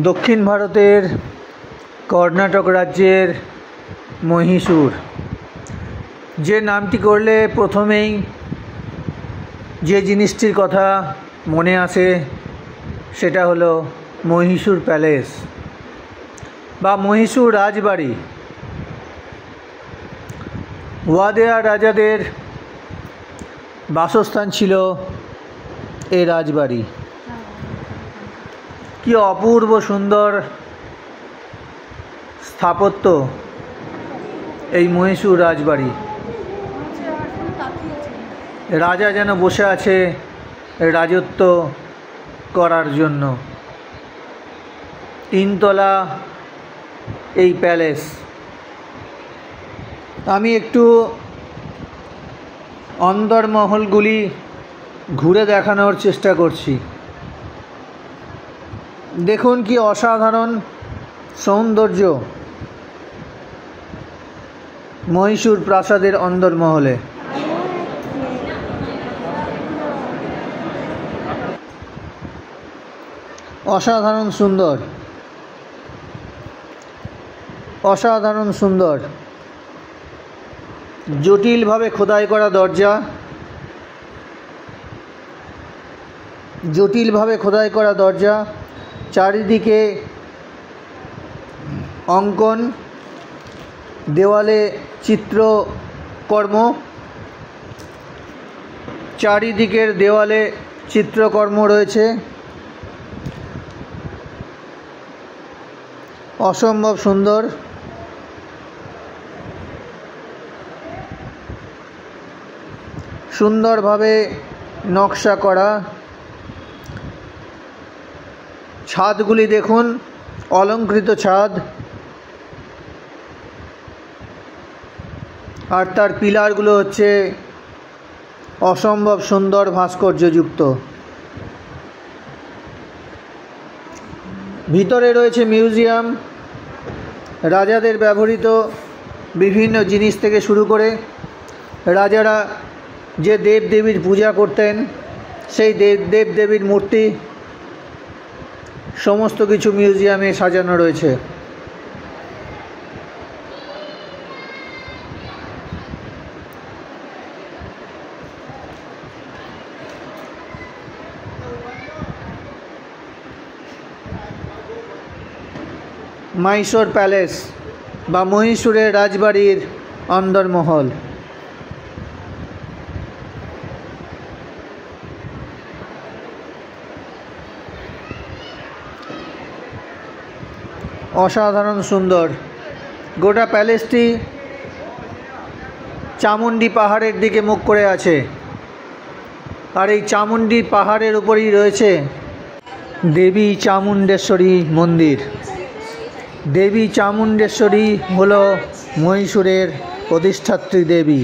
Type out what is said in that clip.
দক্ষিণ ভারতের কর্ণাটক রাজ্যের মহীশূর, যে নামটি করলে প্রথমেই যে জিনিসটির কথা মনে আসে সেটা হলো মহীশূর প্যালেস বা মহীশূর রাজবাড়ি। ওয়াদেয়ার রাজাদের বাসস্থান ছিল এই রাজবাড়ি। কি অপূর্ব সুন্দর স্থাপত্য এই মহীশূর রাজবাড়ি। রাজা যেন বসে আছে রাজত্ব করার জন্য। তিনতলা এই প্যালেস। আমি একটু অন্দরমহলগুলি ঘুরে দেখানোর চেষ্টা করছি। দেখুন কি অসাধারণ সৌন্দর্য মহীশূর প্রাসাদের অন্দরমহলে। অসাধারণ সুন্দর, অসাধারণ সুন্দর। জটিলভাবে খোদাই করা দরজা, জটিলভাবে খোদাই করা দরজা, চারিদিকে অঙ্কন, দেওয়ালে চিত্রকর্ম, চারিদিকের দেওয়ালে চিত্রকর্ম রয়েছে। অসম্ভব সুন্দর। সুন্দরভাবে নকশা করা। ছাদগুলি দেখুন, অলংকৃত ছাদ, আর তার পিলারগুলো হচ্ছে অসম্ভব সুন্দর ভাস্কর্যযুক্ত। ভিতরে রয়েছে মিউজিয়াম। রাজাদের ব্যবহৃত বিভিন্ন জিনিস থেকে শুরু করে রাজারা যে দেবদেবীর পূজা করতেন সেই দেবদেবীর মূর্তি সমস্ত কিছু মিউজিয়ামে সাজানো রয়েছে। মাইসোর প্যালেস বা মহীশূরের রাজবাড়ির অন্দরমহল। অসাধারণ সুন্দর। গোটা প্যালেসটি চামুণ্ডী পাহাড়ের দিকে মুখ করে আছে, আর এই চামুণ্ডী পাহাড়ের উপরেই রয়েছে দেবী চামুণ্ডেশ্বরী মন্দির। দেবী চামুণ্ডেশ্বরী হল মহীশূরের অধিষ্ঠাত্রী দেবী।